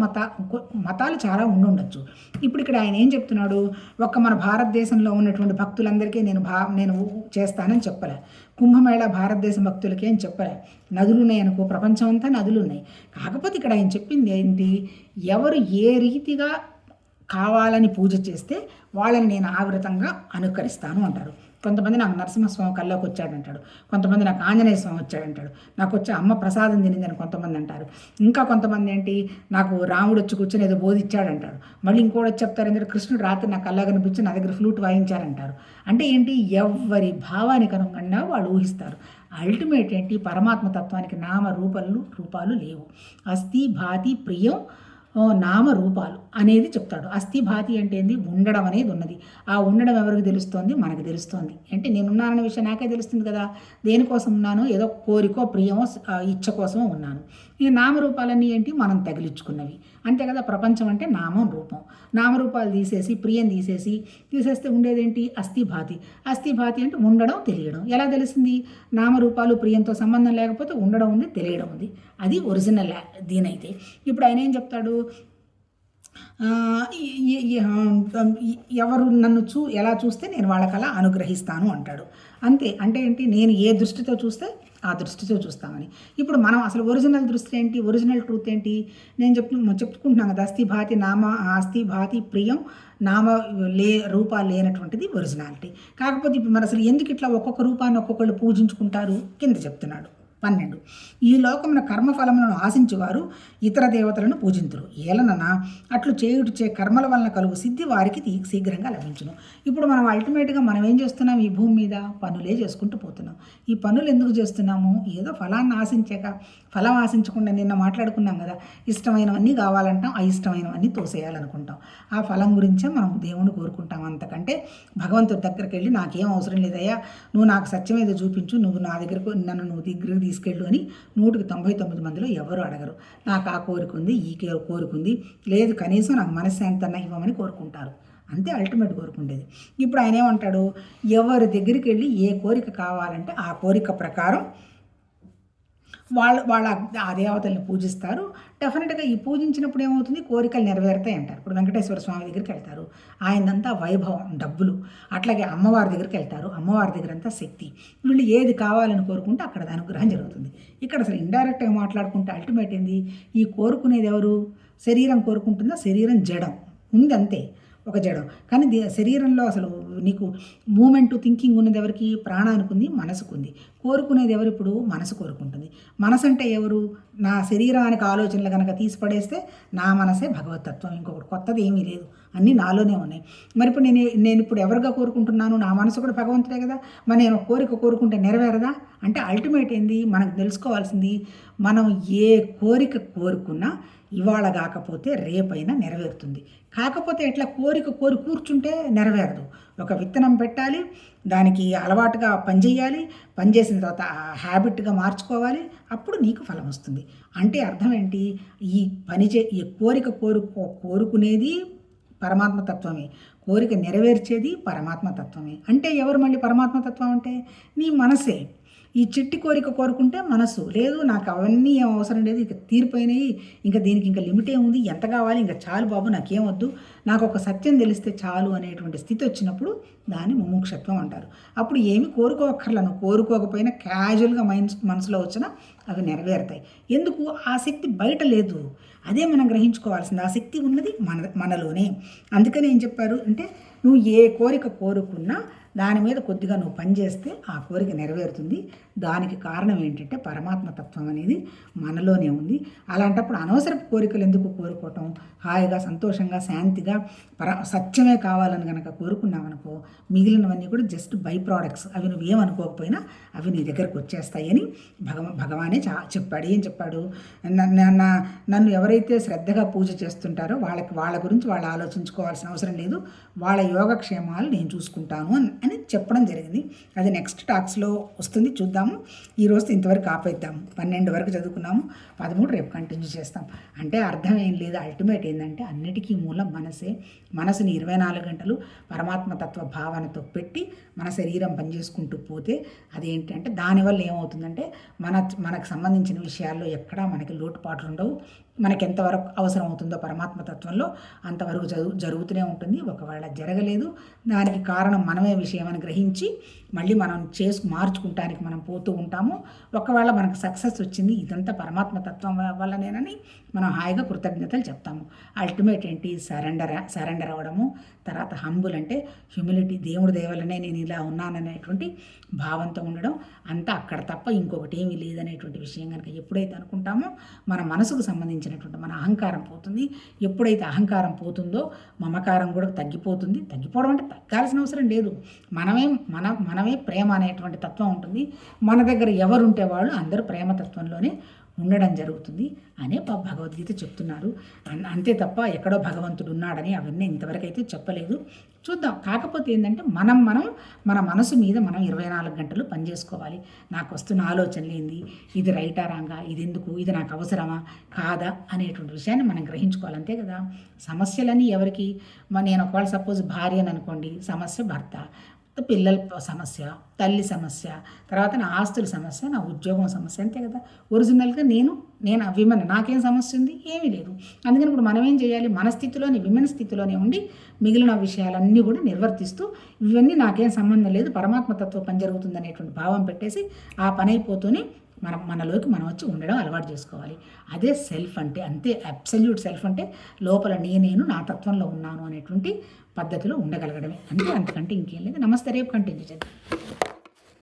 S1: మతాలు చాలా ఉండొచ్చు. ఇప్పుడు ఇక్కడ ఆయన ఏం చెప్తున్నాడు, మన భారతదేశంలో ఉన్నటువంటి భక్తులందరికీ నేను చేస్తానని చెప్పలే. కుంభమేళ భారతదేశ భక్తులకి అని చెప్పలే. నదులు ఉన్నాయి అనుకో, ప్రపంచం అంతా నదులు ఉన్నాయి. కాకపోతే ఇక్కడ ఆయన చెప్పింది ఏంటి, ఎవరు ఏ రీతిగా కావాలని పూజ చేస్తే వాళ్ళని నేను ఆవృతంగా అనుకరిస్తాను అంటారు. కొంతమంది నాకు నరసింహస్వామి కల్లోకి వచ్చాడంటాడు, కొంతమంది నాకు ఆంజనేయ స్వామి వచ్చాడంటాడు, నాకు వచ్చే అమ్మ ప్రసాదం తినిందని కొంతమంది అంటారు, ఇంకా కొంతమంది ఏంటి నాకు రాముడు వచ్చి కూర్చొని ఏదో బోధిచ్చాడంటాడు, మళ్ళీ ఇంకోటి వచ్చి చెప్తారు ఏంటంటే కృష్ణుడు రాత్రి నాకు కల్లా కనిపించి నా దగ్గర ఫ్లూట్ వాయించారంటారు. అంటే ఏంటి, ఎవరి భావానికి అనుగుణంగా వాళ్ళు ఊహిస్తారు. అల్టిమేట్ ఏంటి, పరమాత్మ తత్వానికి నామ రూపాలు లేవు. అస్థి భాతి ప్రియం నామ రూపాలు అనేది చెప్తాడు. అస్థి భాతి అంటే ఏంది, ఉండడం అనేది ఉన్నది. ఆ ఉండడం ఎవరికి తెలుస్తోంది, మనకు తెలుస్తోంది. అంటే నేనున్నాననే విషయం నాకే తెలుస్తుంది కదా, దేనికోసం ఉన్నాను, ఏదో కోరికో ప్రియమో ఇచ్చ కోసమో ఉన్నాను. ఈ నామరూపాలన్నీ ఏంటి, మనం తగిలించుకున్నవి అంతే కదా. ప్రపంచం అంటే నామం రూపం, నామరూపాలు తీసేసి ప్రియం తీసేస్తే ఉండేదేంటి, అస్థిభాతి. అస్థిభాతి అంటే ఉండడం తెలియడం. ఎలా తెలిసింది, నామరూపాలు ప్రియంతో సంబంధం లేకపోతే ఉండడం ఉంది, తెలియడం ఉంది. అది ఒరిజినల్ దీనైతే. ఇప్పుడు ఆయన ఏం చెప్తాడు, ఎవరు నన్ను ఎలా చూస్తే నేను వాళ్ళకి అలా అనుగ్రహిస్తాను అంటాడు. అంతే. అంటే ఏంటి, నేను ఏ దృష్టితో చూస్తే ఆ దృష్టితో చూస్తామని. ఇప్పుడు మనం అసలు ఒరిజినల్ దృష్టి ఏంటి, ఒరిజినల్ ట్రూత్ ఏంటి, నేను చెప్పుకుంటున్నాను కదా, అస్థి భాతి ప్రియం నామ రూపాలు లేనటువంటిది ఒరిజినాలిటీ. కాకపోతే ఇప్పుడు మరి అసలు ఎందుకు ఇట్లా ఒక్కొక్క రూపాన్ని ఒక్కొక్కళ్ళు పూజించుకుంటారు, కింద చెప్తున్నాడు. 12 ఈ లోకమున కర్మఫలములను ఆశించువారు ఇతర దేవతలను పూజింతురు. ఏలనన అట్లు చేయుటచే కర్మల వలన కలుగు సిద్ధి వారికి శీఘ్రంగా లభించును. ఇప్పుడు మనం అల్టిమేట్గా మనం ఏం చేస్తున్నాం, ఈ భూమి మీద పనులే చేసుకుంటూ పోతున్నాం. ఈ పనులు ఎందుకు చేస్తున్నాము, ఏదో ఫలాన్ని ఆశించాక, ఫలం ఆశించకుండా నిన్న మాట్లాడుకున్నాం కదా, ఇష్టమైనవన్నీ కావాలంటాం, అయిష్టమైనవన్నీ తోసేయాలనుకుంటాం. ఆ ఫలం గురించే మనం దేవుని కోరుకుంటాం. అంతకంటే భగవంతుడి దగ్గరికి వెళ్ళి నాకేం అవసరం లేదయ్యా, నువ్వు నాకు సత్యం ఏదో చూపించు, నువ్వు నా దగ్గరకు నన్ను దగ్గరికి తీసుకెళ్ళు అని 199 మందిలో ఎవరు అడగరు. నాకు ఆ కోరిక ఉంది, ఈ కోరిక ఉంది, లేదు కనీసం నాకు మనశ్శాంతి అన్న ఇవ్వమని కోరుకుంటారు. అంతే అల్టిమేట్ కోరుకుండేది. ఇప్పుడు ఆయన ఏమంటాడు, ఎవరి దగ్గరికి వెళ్ళి ఏ కోరిక కావాలంటే ఆ కోరిక ప్రకారం వాళ్ళ ఆ దేవతల్ని పూజిస్తారు. డెఫినెట్గా ఈ పూజించినప్పుడు ఏమవుతుంది, కోరికలు నెరవేరుతాయి అంటారు. ఇప్పుడు వెంకటేశ్వర స్వామి దగ్గరికి వెళ్తారు, ఆయనంతా వైభవం, డబ్బులు. అట్లాగే అమ్మవారి దగ్గరికి వెళ్తారు, అమ్మవారి దగ్గర అంతా శక్తి. వీళ్ళు ఏది కావాలని కోరుకుంటే అక్కడ అనుగ్రహం జరుగుతుంది. ఇక్కడ అసలు ఇండైరెక్ట్గా మాట్లాడుకుంటే అల్టిమేట్ ఏంది, ఈ కోరుకునేది ఎవరు, శరీరం కోరుకుంటుందా, శరీరం జడం ఉంది అంతే, ఒక జడం. కానీ శరీరంలో అసలు నీకు మూమెంట్ థింకింగ్ ఉన్నది ఎవరికి, ప్రాణానికి ఉంది, మనసుకుంది. కోరుకునేది ఎవరు, ఇప్పుడు మనసు కోరుకుంటుంది. మనసు అంటే ఎవరు, నా శరీరానికి ఆలోచనలు కనుక తీసిపడేస్తే నా మనసే భగవతత్వం, ఇంకొకటి కొత్తది ఏమీ లేదు, అన్నీ నాలోనే ఉన్నాయి. మరి ఇప్పుడు నేను ఇప్పుడు ఎవరిగా కోరుకుంటున్నాను, నా మనసు కూడా భగవంతుడే కదా, మరి నేను కోరిక కోరుకుంటే నెరవేరదా అంటే అల్టిమేట్ ఏంది, మనకు తెలుసుకోవాల్సింది, మనం ఏ కోరిక కోరుకున్నా ఇవాళ కాకపోతే రేపైనా నెరవేరుతుంది. కాకపోతే ఎట్లా కోరి కూర్చుంటే నెరవేరదు. ఒక విత్తనం పెట్టాలి, దానికి అలవాటుగా పనిచేయాలి, పనిచేసిన తర్వాత హ్యాబిట్గా మార్చుకోవాలి, అప్పుడు నీకు ఫలం వస్తుంది. అంటే అర్థం ఏంటి, ఈ కోరిక కోరుకునేది పరమాత్మతత్వమే, కోరిక నెరవేర్చేది పరమాత్మతత్వమే. అంటే ఎవరు మళ్ళీ పరమాత్మతత్వం అంటే నీ మనసే. ఈ చిట్టి కోరిక కోరుకుంటే మనసు లేదు, నాకు అవన్నీ ఏం అవసరం లేదు, ఇక తీరిపోయినాయి, ఇంకా దీనికి ఇంకా లిమిట్ ఏముంది, ఎంత కావాలి, ఇంకా చాలు బాబు, నాకేం వద్దు, నాకు ఒక సత్యం తెలిస్తే చాలు అనేటువంటి స్థితి వచ్చినప్పుడు దాన్ని ముముక్షత్వం అంటారు. అప్పుడు ఏమి కోరుకోవక్కర్లను, కోరుకోకపోయినా క్యాజువల్గా మనసులో వచ్చినా అవి నెరవేరుతాయి. ఎందుకు, ఆ శక్తి బయట లేదు, అదే మనం గ్రహించుకోవాల్సింది. ఆ శక్తి ఉన్నది మనలోనే. అందుకని ఏం చెప్పారు అంటే, నువ్వు ఏ కోరిక కోరుకున్నా దాని మీద కొద్దిగా నువ్వు పనిచేస్తే ఆ కోరిక నెరవేరుతుంది. దానికి కారణం ఏంటంటే పరమాత్మతత్వం అనేది మనలోనే ఉంది. అలాంటప్పుడు అనవసరపు కోరికలు ఎందుకు కోరుకోవటం, హాయిగా సంతోషంగా శాంతిగా సత్యమే కావాలని కనుక కోరుకున్నావనుకో, మిగిలినవన్నీ కూడా జస్ట్ బై ప్రోడక్ట్స్, అవి నువ్వేమనుకోకపోయినా అవి నీ దగ్గరకు వచ్చేస్తాయని భగవానే చెప్పాడు. ఏం చెప్పాడు, నన్ను ఎవరైతే శ్రద్ధగా పూజ చేస్తుంటారో వాళ్ళ గురించి వాళ్ళు ఆలోచించుకోవాల్సిన అవసరం లేదు, వాళ్ళ యోగక్షేమాలు నేను చూసుకుంటాను అని చెప్పడం జరిగింది. అది నెక్స్ట్ టాక్స్లో వస్తుంది, చూద్దాము. ఈరోజు ఇంతవరకు ఆపేద్దాము. 12 వరకు చదువుకున్నాము, 13 రేపు కంటిన్యూ చేస్తాం. అంటే అర్థం ఏం లేదు, అల్టిమేట్ ఏంటంటే అన్నిటికీ మూలం మనసే. మనసుని 24 గంటలు పరమాత్మతత్వ భావనతో పెట్టి మన శరీరం పనిచేసుకుంటూ పోతే అదేంటంటే దానివల్ల ఏమవుతుందంటే మనకు సంబంధించిన విషయాల్లో ఎక్కడా మనకి లోటుపాట్లు ఉండవు. మనకి ఎంతవరకు అవసరం అవుతుందో పరమాత్మతత్వంలో అంతవరకు జరుగుతూనే ఉంటుంది. ఒకవేళ జరగలేదు, దానికి కారణం మనమే విషయం అని గ్రహించి మళ్ళీ మనం మార్చుకుంటానికి మనం పోతూ ఉంటాము. ఒకవేళ మనకు సక్సెస్ వచ్చింది, ఇదంతా పరమాత్మతత్వం వల్లనేనని మనం హాయిగా కృతజ్ఞతలు చెప్తాము. అల్టిమేట్ ఏంటి, సరెండర్ అవ్వడము. తర్వాత హంబుల్ అంటే హ్యూమిలిటీ, దేవుడి దయవల్లనే నేను ఇలా ఉన్నాననేటువంటి భావంతో ఉండడం. అంతా అక్కడ తప్ప ఇంకొకటి ఏమీ లేదనేటువంటి విషయం కనుక ఎప్పుడైతే అనుకుంటామో మన మనసుకు సంబంధించినటువంటి మన అహంకారం పోతుంది. ఎప్పుడైతే అహంకారం పోతుందో మమకారం కూడా తగ్గిపోతుంది. తగ్గిపోవడం అంటే తగ్గాల్సిన అవసరం లేదు. మనమే ప్రేమ అనేటువంటి తత్వం ఉంటుంది. మన దగ్గర ఎవరుంటే వాళ్ళు అందరూ ప్రేమతత్వంలోనే ఉండడం జరుగుతుంది అనే భగవద్గీత చెప్తున్నారు. అంతే తప్ప ఎక్కడో భగవంతుడు ఉన్నాడని అవన్నీ ఇంతవరకు అయితే చెప్పలేదు. చూద్దాం. కాకపోతే ఏంటంటే మనం మన మనసు మీద మనం 24 గంటలు పనిచేసుకోవాలి. నాకు వస్తున్న ఆలోచనలు ఏంది, ఇది రైటా రాంగా, ఇది ఎందుకు, ఇది నాకు అవసరమా కాదా అనేటువంటి విషయాన్ని మనం గ్రహించుకోవాలి. అంతే కదా. సమస్యలని ఎవరికి, నేను ఒకవేళ సపోజ్ భార్య అని అనుకోండి, సమస్య భర్త, పిల్లల సమస్య, తల్లి సమస్య, తర్వాత నా ఆస్తుల సమస్య, నా ఉద్యోగం సమస్య. అంతే కదా. ఒరిజినల్గా నేను విమెన్, నాకేం సమస్య ఉంది, ఏమీ లేదు. అందుకని ఇప్పుడు మనం ఏం చేయాలి, మన స్థితిలోని విమెన్ స్థితిలోనే ఉండి మిగిలిన విషయాలన్నీ కూడా నిర్వర్తిస్తూ ఇవన్నీ నాకేం సంబంధం లేదు, పరమాత్మతత్వ పని జరుగుతుంది అనేటువంటి భావం పెట్టేసి ఆ పని అయిపోతూనే మనలోకి మనం వచ్చి ఉండడం అలవాటు చేసుకోవాలి. అదే సెల్ఫ్ అంటే. అంతే. అబ్సల్యూట్ సెల్ఫ్ అంటే లోపల నేను నా తత్వంలో ఉన్నాను అనేటువంటి పద్ధతిలో ఉండగలగడమే. అంతే, అంతకంటే ఇంకేం లేదు. నమస్తే. రేపు కంటిన్యూ చేద్దాం.